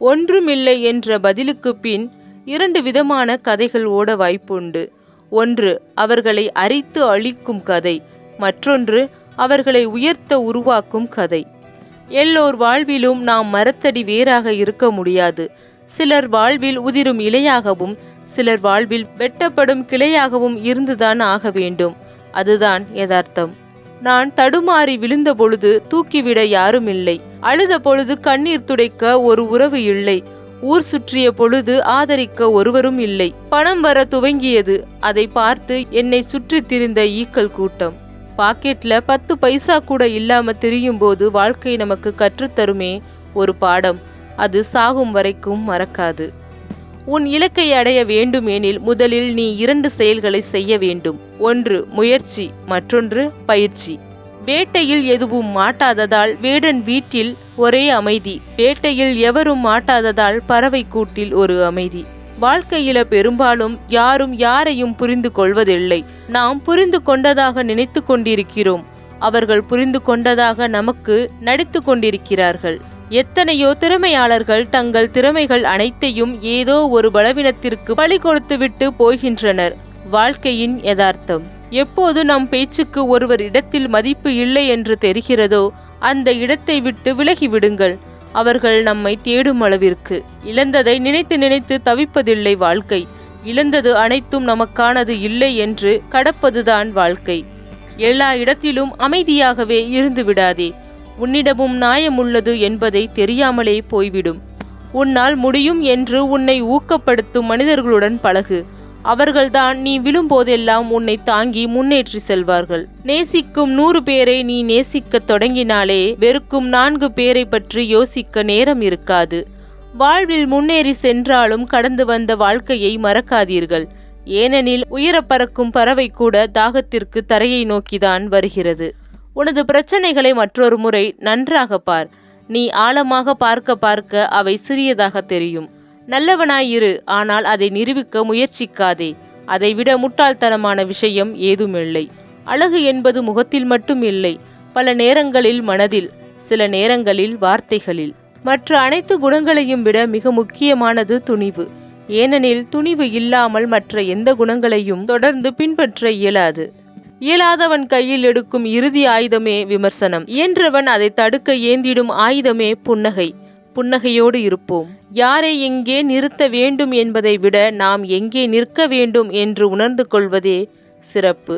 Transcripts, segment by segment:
ஒன்றுமில்லை என்ற பதிலுக்கு பின் 2 விதமான கதைகள் ஓட வாய்ப்புண்டு. ஒன்று அவர்களை அரித்து அழிக்கும் கதை, மற்றொன்று அவர்களை உயர்த்த உருவாக்கும் கதை. எல்லோர் வாழ்விலும் நாம் மரத்தடி வேராக இருக்க முடியாது. சிலர் வாழ்வில் உதிரும் இலையாகவும் சிலர் வாழ்வில் வெட்டப்படும் கிளையாகவும் இருந்துதான் ஆக வேண்டும். அதுதான் யதார்த்தம். நான் தடுமாறி விழுந்த பொழுது தூக்கிவிட யாரும் இல்லை. அழுத பொழுது கண்ணீர் துடைக்க ஒரு உறவு இல்லை. ஊர் சுற்றிய பொழுது ஆதரிக்க ஒருவரும் இல்லை. பணம் வர துவங்கியது. அதை பார்த்து என்னை சுற்றி திரிந்த ஈக்கள் கூட்டம். பாக்கெட்ல 10 பைசா கூட இல்லாம திரியும் போது வாழ்க்கை நமக்கு கற்றுத்தருமே ஒரு பாடம். அது சாகும் வரைக்கும் மறக்காது. உன் இலக்கை அடைய வேண்டுமெனில் முதலில் நீ 2 செயல்களை செய்ய வேண்டும். ஒன்று முயற்சி, மற்றொன்று பயிற்சி. வேட்டையில் எதுவும் மாட்டாததால் வேடன் வீட்டில் ஒரே அமைதி. வேட்டையில் எவரும் மாட்டாததால் பறவை கூட்டில் ஒரு அமைதி. வாழ்க்கையில பெரும்பாலும் யாரும் யாரையும் புரிந்து கொள்வதில்லை. நாம் புரிந்து கொண்டதாக நினைத்து கொண்டிருக்கிறோம். அவர்கள் புரிந்து கொண்டதாக நமக்கு நடித்து கொண்டிருக்கிறார்கள். எத்தனையோ திறமையாளர்கள் தங்கள் திறமைகள் அனைத்தையும் ஏதோ ஒரு பலவீனத்திற்கு பலி கொடுத்துவிட்டு போகின்றனர். வாழ்க்கையின் யதார்த்தம். எப்போது நம் பேச்சுக்கு ஒருவர் இடத்தில் மதிப்பு இல்லை என்று தெரிகிறதோ அந்த இடத்தை விட்டு விலகி விடுங்கள். அவர்கள் நம்மை தேடும் அளவிற்கு. இழந்ததை நினைத்து நினைத்து தவிப்பதில்லை வாழ்க்கை. இழந்தது அனைத்தும் நமக்கானது இல்லை என்று கடப்பதுதான் வாழ்க்கை. எல்லா இடத்திலும் அமைதியாகவே இருந்து விடாதே. உன்னிடமும் நியாயமுள்ளது என்பதை தெரியாமலே போய்விடும். உன்னால் முடியும் என்று உன்னை ஊக்கப்படுத்தும் மனிதர்களுடன் பழகு. அவர்கள்தான் நீ விழும்போதெல்லாம் உன்னை தாங்கி முன்னேற்றி செல்வார்கள். நேசிக்கும் 100 பேரை நீ நேசிக்க தொடங்கினாலே வெறுக்கும் 4 பேரை பற்றி யோசிக்க நேரம் இருக்காது. வாழ்வில் முன்னேறி சென்றாலும் கடந்து வந்த வாழ்க்கையை மறக்காதீர்கள். ஏனெனில் உயர பறக்கும் பறவை கூட தாகத்திற்கு தரையை நோக்கிதான் வருகிறது. உனது பிரச்சனைகளை மற்றொரு முறை நன்றாக பார். நீ ஆழமாக பார்க்க பார்க்க அவை சிறியதாக தெரியும். நல்லவனாயிரு, ஆனால் அதை நிரூபிக்க முயற்சிக்காதே. அதைவிட முட்டாள்தனமான விஷயம் ஏதுமில்லை. அழகு என்பது முகத்தில் மட்டும் இல்லை, பல நேரங்களில் மனதில், சில நேரங்களில் வார்த்தைகளில். மற்ற அனைத்து குணங்களையும் விட மிக முக்கியமானது துணிவு. ஏனெனில் துணிவு இல்லாமல் மற்ற எந்த குணங்களையும் தொடர்ந்து பின்பற்ற இயலாது. இயலாதவன் கையில் எடுக்கும் இறுதி ஆயுதமே விமர்சனம். இயன்றவன் அதை தடுக்க ஏந்திடும் ஆயுதமே புன்னகை. புன்னகையோடு இருப்போம். யாரை எங்கே நிறுத்த வேண்டும் என்பதை விட நாம் எங்கே நிற்க வேண்டும் என்று உணர்ந்து கொள்வதே சிறப்பு.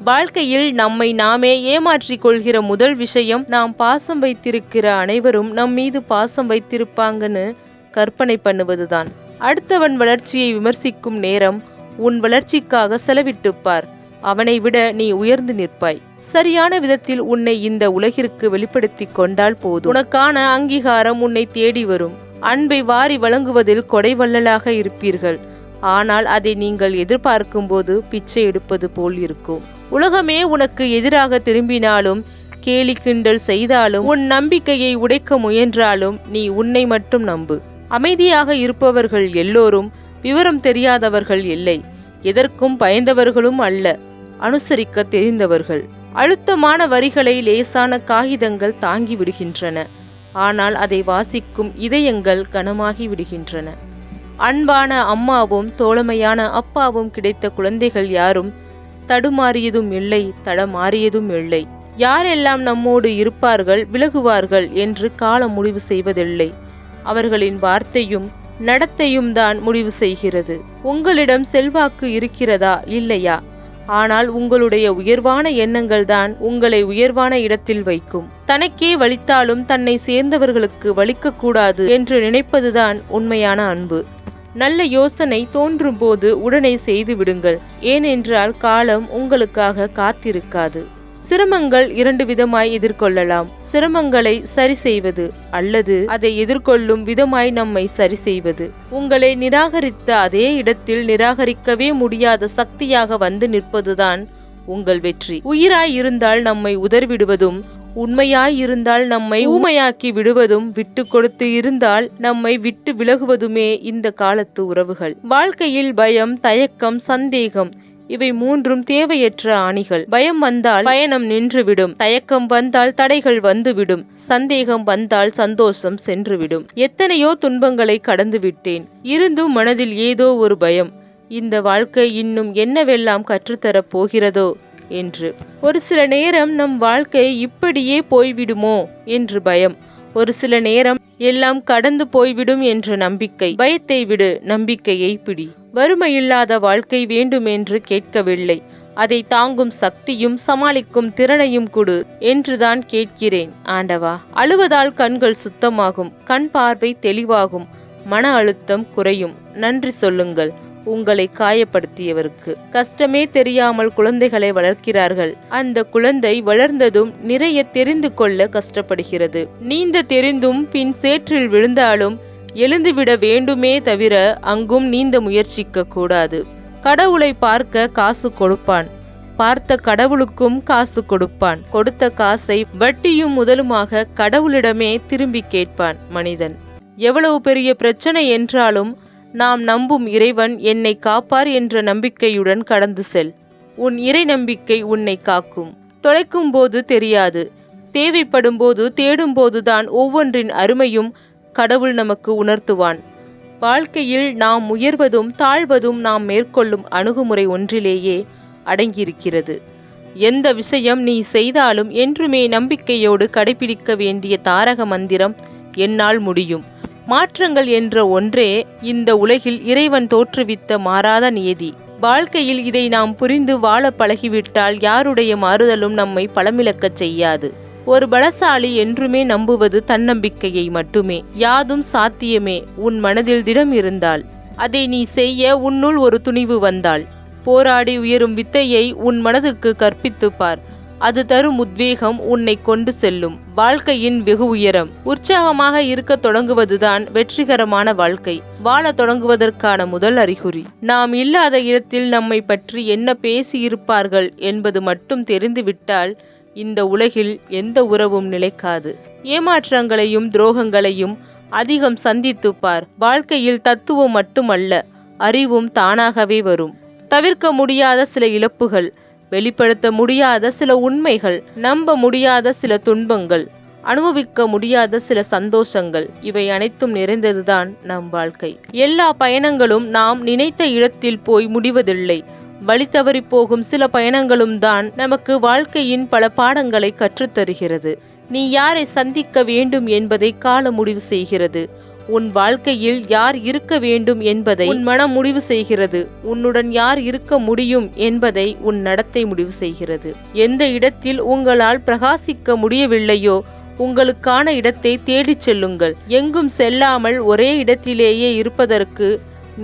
வாழ்க்கையில் நம்மை நாமே ஏமாற்றிக் கொள்கிற முதல் விஷயம், நாம் பாசம் வைத்திருக்கிற அனைவரும் நம் மீது பாசம் வைத்திருப்பாங்கன்னு கற்பனை பண்ணுவதுதான். அடுத்தவன் வளர்ச்சியை விமர்சிக்கும் நேரம் உன் வளர்ச்சிக்காக செலவிட்டுப்பார். அவனை விட நீ உயர்ந்து நிற்பாய். சரியான விதத்தில் உன்னை இந்த உலகிற்கு வெளிப்படுத்தி கொண்டால் போதும். உனக்கான அங்கீகாரம் உன்னை தேடி வரும். அன்பை வாரி வழங்குவதில் கொடைவள்ளலாக இருப்பீர்கள். ஆனால் அதை நீங்கள் எதிர்பார்க்கும் போது பிச்சை எடுப்பது போல் இருக்கும். உலகமே உனக்கு எதிராக திரும்பினாலும், கேலி கிண்டல் செய்தாலும், உன் நம்பிக்கையை உடைக்க முயன்றாலும் நீ உன்னை மட்டும் நம்பு. அமைதியாக இருப்பவர்கள் எல்லோரும் விவரம் தெரியாதவர்கள் இல்லை. எதற்கும் பயந்தவர்களும் அல்ல, அனுசரிக்க தெரிந்தவர்கள். அழுத்தமான வரிகளை லேசான காகிதங்கள் தாங்கி விடுகின்றன. ஆனால் அதை வாசிக்கும் இதயங்கள் கனமாகி விடுகின்றன. அன்பான அம்மாவும் தோழமையான அப்பாவும் கிடைத்த குழந்தைகள் யாரும் தடுமாறியதும் இல்லை, தடமாறியதும் இல்லை. யாரெல்லாம் நம்மோடு இருப்பார்கள், விலகுவார்கள் என்று காலம் முடிவு செய்வதில்லை. அவர்களின் வார்த்தையும் நடத்தையும் தான் முடிவு செய்கிறது. உங்களிடம் செல்வாக்கு இருக்கிறதா இல்லையா? ஆனால் உங்களுடைய உயர்வான எண்ணங்கள் தான் உங்களை உயர்வான இடத்தில் வைக்கும். தனக்கே வலித்தாலும் தன்னை சேர்ந்தவர்களுக்கு வலிக்கக்கூடாது என்று நினைப்பதுதான் உண்மையான அன்பு. நல்ல யோசனை தோன்றும் போது உடனே செய்து விடுங்கள். ஏனென்றால் காலம் உங்களுக்காக காத்திருக்காது. சிரமங்கள் 2 விதமாய் எதிர்கொள்ளலாம். சிரமங்களை சரி செய்வது அல்லது அதை எதிர்கொள்ளும் விதமாய் நம்மை சரி செய்வது. உங்களை நிராகரித்த அதே இடத்தில் நிராகரிக்கவே முடியாத சக்தியாக வந்து நிற்பதுதான் உங்கள் வெற்றி. உயிராய் இருந்தால் நம்மை உதறிவிடுவதும், உண்மையாய் இருந்தால் நம்மை ஊமையாக்கி விடுவதும், விட்டு கொடுத்து இருந்தால் நம்மை விட்டு விலகுவதுமே இந்த காலத்து உறவுகள். வாழ்க்கையில் பயம், தயக்கம், சந்தேகம் இவை மூன்றும் தேவையற்ற ஆணிகள். பயம் வந்தால் பயணம் நின்றுவிடும், தயக்கம் வந்தால் தடைகள் வந்துவிடும், சந்தேகம் வந்தால் சந்தோஷம் சென்றுவிடும். எத்தனையோ துன்பங்களை கடந்து விட்டேன், இருந்தும் மனதில் ஏதோ ஒரு பயம். இந்த வாழ்க்கை இன்னும் என்னவெல்லாம் கற்றுத்தரப் போகிறதோ என்று. ஒரு சில நேரம் நம் வாழ்க்கை இப்படியே போய்விடுமோ என்று பயம். ஒரு சில நேரம் எல்லாம் கடந்து போய்விடும் என்ற நம்பிக்கை. பயத்தை விடு, நம்பிக்கையை பிடி. வறுமையில்லாத வாழ்க்கை வேண்டும் என்று கேட்கவில்லை, அதை தாங்கும் சக்தியும் சமாளிக்கும் திறனையும் கொடு என்றுதான் கேட்கிறேன் ஆண்டவா. அழுவதால் கண்கள் சுத்தமாகும், கண் பார்வை தெளிவாகும், மன அழுத்தம் குறையும். நன்றி சொல்லுங்கள் உங்களை காயப்படுத்தியவருக்கு. கஷ்டமே தெரியாமல் குழந்தைகளை வளர்க்கிறார்கள். அந்த குழந்தை வளர்ந்ததும் நிறைய தெரிந்து கொள்ள கஷ்டப்படுகிறது. நீந்த தெரிந்தும் பின் சேற்றில் விழுந்தாலும் எழுந்துவிட வேண்டுமே தவிர அங்கும் நீந்த முயற்சிக்க கூடாது. கடவுளை பார்க்க காசு கொடுப்பான், பார்த்த கடவுளுக்கும் காசு கொடுப்பான். கொடுத்த காசை வட்டியும் முதலுமாக கடவுளிடமே திரும்பி கேட்பான் மனிதன். எவ்வளவு பெரிய பிரச்சனை என்றாலும் நாம் நம்பும் இறைவன் என்னை காப்பார் என்ற நம்பிக்கையுடன் கடந்து செல். உன் இறை நம்பிக்கை உன்னை காக்கும். தொலைக்கும் போது தெரியாது, தேவைப்படும் போது தேடும் போதுதான் ஒவ்வொன்றின் அருமையும் கடவுள் நமக்கு உணர்த்துவான். வாழ்க்கையில் நாம் உயர்வதும் தாழ்வதும் நாம் மேற்கொள்ளும் அணுகுமுறை ஒன்றிலேயே அடங்கியிருக்கிறது. எந்த விஷயம் நீ செய்தாலும் என்றுமே நம்பிக்கையோடு கடைபிடிக்க வேண்டிய தாரக மந்திரம் என்னால் முடியும். மாற்றங்கள் என்ற ஒன்றே இந்த உலகில் இறைவன் தோற்றுவித்த மாறாத நியதி. வாழ்க்கையில் இதை நாம் புரிந்து வாழ பழகிவிட்டால் யாருடைய மாறுதலும் நம்மை பலமிழக்கச் செய்யாது. ஒரு பலசாலி என்றுமே நம்புவது தன்னம்பிக்கையை மட்டுமே. யாதும் சாத்தியமே உன் மனதில் திடம் இருந்தால், அதை நீ செய்ய உன்னுள் ஒரு துணிவு வந்தால், போராடி உயரும் வித்தையை உன் மனதுக்கு கற்பித்துப்பார். அது தரும் உத்வேகம் உன்னை கொண்டு செல்லும் வாழ்க்கையின் வெகு உயரம். உற்சாகமாக இருக்க தொடங்குவதுதான் வெற்றிகரமான வாழ்க்கை. வாழ தொடங்குவதற்கான முதல் அறிகுறி. நாம் இல்லாத இடத்தில் நம்மை பற்றி என்ன பேசி இருப்பார்கள் என்பது மட்டும் தெரிந்துவிட்டால் இந்த உலகில் எந்த உறவும் நிலைக்காது. ஏமாற்றங்களையும் துரோகங்களையும் அதிகம் சந்தித்துப்பார். வாழ்க்கையில் தத்துவம் மட்டுமல்ல, அறிவும் தானாகவே வரும். தவிர்க்க முடியாத சில இழப்புகள், வெளிப்படுத்த முடியாத சில உண்மைகள், நம்ப முடியாத சில துன்பங்கள், அனுபவிக்க முடியாத சில சந்தோஷங்கள், இவை அனைத்தும் நிறைந்ததுதான் நம் வாழ்க்கை. எல்லா பயணங்களும் நாம் நினைத்த இடத்தில் போய் முடிவதில்லை. வழி தவறி போகும் சில பயணங்களும் தான் நமக்கு வாழ்க்கையின் பல பாடங்களை கற்றுத்தருகிறது. நீ யாரை சந்திக்க வேண்டும் என்பதை காலம் முடிவு செய்கிறது. உன் வாழ்க்கையில் யார் இருக்க வேண்டும் என்பதை உன் மனம் முடிவு செய்கிறது. உன்னுடன் யார் இருக்க முடியும் என்பதை உன் நடத்தை முடிவு செய்கிறது. எந்த இடத்தில் உங்களால் பிரகாசிக்க முடியவில்லையோ உங்களுக்கான இடத்தை தேடிச் செல்லுங்கள். எங்கும் செல்லாமல் ஒரே இடத்திலேயே இருப்பதற்கு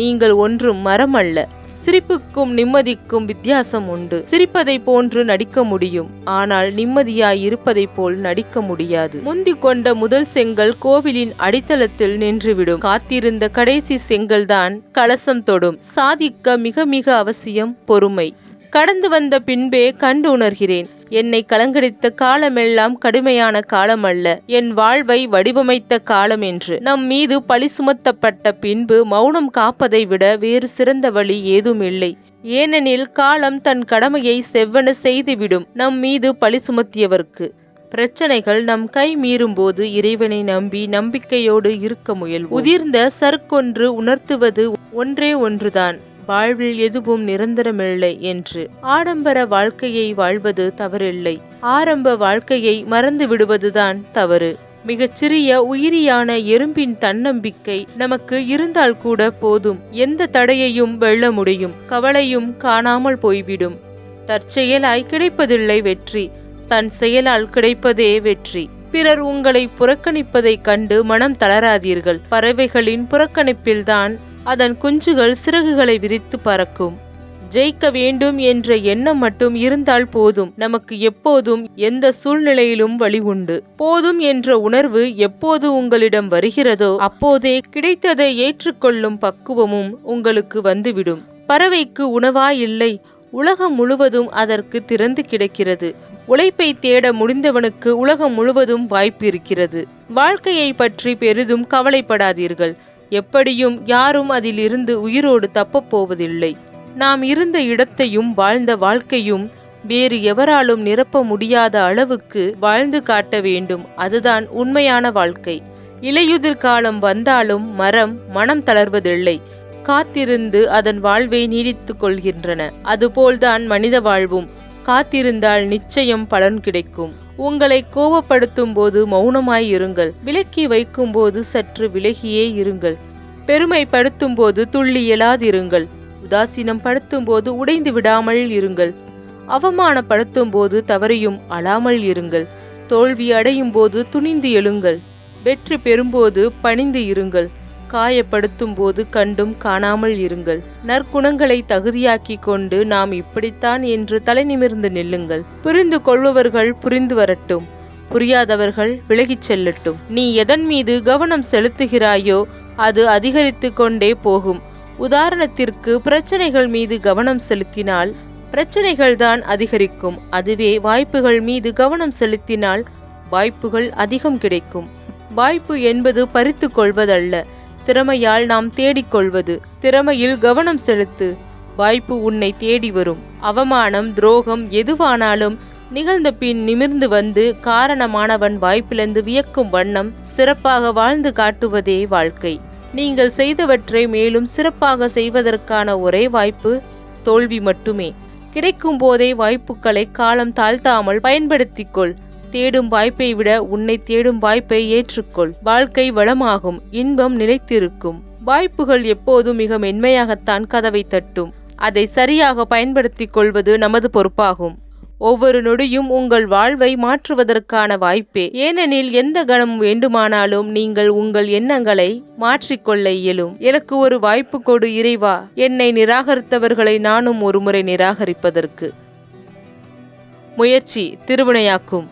நீங்கள் ஒன்றும் மரம் அல்ல. சிரிப்புக்கும் நிம்மதிக்கும் வித்தியாசம் உண்டு. சிரிப்பதை போன்று நடிக்க முடியும், ஆனால் நிம்மதியாய் இருப்பதை போல் நடிக்க முடியாது. முந்தி கொண்ட முதல் செங்கல் கோவிலின் அடித்தளத்தில் நின்றுவிடும். காத்திருந்த கடைசி செங்கல்தான் கலசம் தொடும். சாதிக்க மிக மிக அவசியம் பொறுமை. கடந்து வந்த பின்பே கண்டு உணர்கிறேன், என்னை கலங்கடித்த காலமெல்லாம் கடுமையான காலம் அல்ல, என் வாழ்வை வடிவமைத்த காலம் என்று. நம் மீது பழி சுமத்தப்பட்ட பின்பு மௌனம் காப்பதை விட வேறு சிறந்த வழி ஏதும் இல்லை. ஏனெனில் காலம் தன் கடமையை செவ்வன செய்துவிடும் நம் மீது பழி சுமத்தியவர்க்கு. பிரச்சனைகள் நம் கை மீறும் போது இறைவனை நம்பி நம்பிக்கையோடு இருக்க முயல். உதிர்ந்த சறுக்கொன்று உணர்த்துவது ஒன்றே ஒன்றுதான், வாழ்வில் எதுவும் நிரந்தரமில்லை என்று. ஆடம்பர வாழ்க்கையை வாழ்வது தவறில்லை, ஆரம்ப வாழ்க்கையை மறந்து விடுவதுதான் தவறு. மிகச்சிறிய உயிரியான எறும்பின் தன்னம்பிக்கை நமக்கு இருந்தால் கூட போதும், எந்த தடையையும் வெல்ல முடியும். கவலையும் காணாமல் போய்விடும். தற்செயலாய் கிடைப்பதில்லை வெற்றி, தன் செயலால் கிடைப்பதே வெற்றி. பிறர் உங்களை புறக்கணிப்பதைக் கண்டு மனம் தளராதீர்கள். பறவைகளின் புறக்கணிப்பில்தான் அதன் குஞ்சுகள் சிறகுகளை விரித்து பறக்கும். ஜெயிக்க வேண்டும் என்ற எண்ணம் மட்டும் இருந்தால் போதும், நமக்கு எப்போதும் எந்த சூழ்நிலையிலும் வழி உண்டு. போதும் என்ற உணர்வு எப்போது உங்களிடம் வருகிறதோ அப்போதே கிடைத்ததை ஏற்றுக்கொள்ளும் பக்குவமும் உங்களுக்கு வந்துவிடும். பறவைக்கு உணவா இல்லை, உலகம் முழுவதும் அதற்கு திறந்து கிடக்கிறது. உழைப்பை தேட முடிந்தவனுக்கு உலகம் முழுவதும் வாய்ப்பு இருக்கிறது. வாழ்க்கையை பற்றி பெரிதும் கவலைப்படாதீர்கள். எப்படியும் யாரும் அதிலிருந்து உயிரோடு தப்பப் போவதில்லை. நாம் இருந்த இடத்தையும் வாழ்ந்த வாழ்க்கையும் வேறு எவராலும் நிரப்ப முடியாத அளவுக்கு வாழ்ந்து காட்ட வேண்டும். அதுதான் உண்மையான வாழ்க்கை. இலையுதிர் காலம் வந்தாலும் மனம் தளர்வதில்லை. காத்திருந்து அதன் வாழ்வை நீடித்துக் கொள்கின்றன. அதுபோல்தான் மனித வாழ்வும். காத்திருந்தால் நிச்சயம் பலன் கிடைக்கும். உங்களை கோபப்படுத்தும் போது மௌனமாய் இருங்கள். விலக்கி வைக்கும் போது சற்று விலகியே இருங்கள். பெருமைப்படுத்தும் போது துள்ளி எழாதிருங்கள். உதாசீனம் படுத்தும் போது உடைந்து விடாமல் இருங்கள். அவமானப்படுத்தும் போது தவறையும் அழாமல் இருங்கள். தோல்வி அடையும் போது துணிந்து எழுங்கள். வெற்றி பெறும்போது பணிந்து இருங்கள். காயப்படுத்தும் போது கண்டும் காணாமல் இருங்கள். நற்குணங்களை தகுதியாக்கி கொண்டு நாம் இப்படித்தான் என்று தலை நிமிர்ந்து நில்லுங்கள். புரிந்து கொள்பவர்கள் புரிந்து வரட்டும், புரியாதவர்கள் விலகிச் செல்லட்டும். நீ எதன் மீது கவனம் செலுத்துகிறாயோ அது அதிகரித்து கொண்டே போகும். உதாரணத்திற்கு, பிரச்சனைகள் மீது கவனம் செலுத்தினால் பிரச்சனைகள் தான் அதிகரிக்கும். அதுவே வாய்ப்புகள் மீது கவனம் செலுத்தினால் வாய்ப்புகள் அதிகம் கிடைக்கும். வாய்ப்பு என்பது பறித்து கொள்வதல்ல, திறமையால் நாம் தேடிக்கொள்வது. திறமையில் கவனம் செலுத்து, வாய்ப்பு உன்னை தேடி வரும். அவமானம், துரோகம் எதுவானாலும் நிகழ்ந்த பின் நிமிர்ந்து வந்து காரணமானவன் வாய்ப்பிழந்து வியக்கும் வண்ணம் சிறப்பாக வாழ்ந்து காட்டுவதே வாழ்க்கை. நீங்கள் செய்தவற்றை மேலும் சிறப்பாக செய்வதற்கான ஒரே வாய்ப்பு தோல்வி மட்டுமே. கிடைக்கும் போதே வாய்ப்புகளை காலம் தாழ்த்தாமல் பயன்படுத்திக்கொள். தேடும் வாய்ப்பை விட உன்னை தேடும் வாய்ப்பை ஏற்றுக்கொள். வாழ்க்கை வளமாகும், இன்பம் நிலைத்திருக்கும். வாய்ப்புகள் எப்போதும் மிக மென்மையாகத்தான் கதவை தட்டும். அதை சரியாக பயன்படுத்திக் கொள்வது நமது பொறுப்பாகும். ஒவ்வொரு நொடியும் உங்கள் வாழ்வை மாற்றுவதற்கான வாய்ப்பே. ஏனெனில் எந்த கணம் வேண்டுமானாலும் நீங்கள் உங்கள் எண்ணங்களை மாற்றிக்கொள்ள இயலும். எனக்கு ஒரு வாய்ப்பு கொடு இறைவா, என்னை நிராகரித்தவர்களை நானும் ஒருமுறை நிராகரிப்பதற்கு. முயற்சி திருவினையாக்கும்.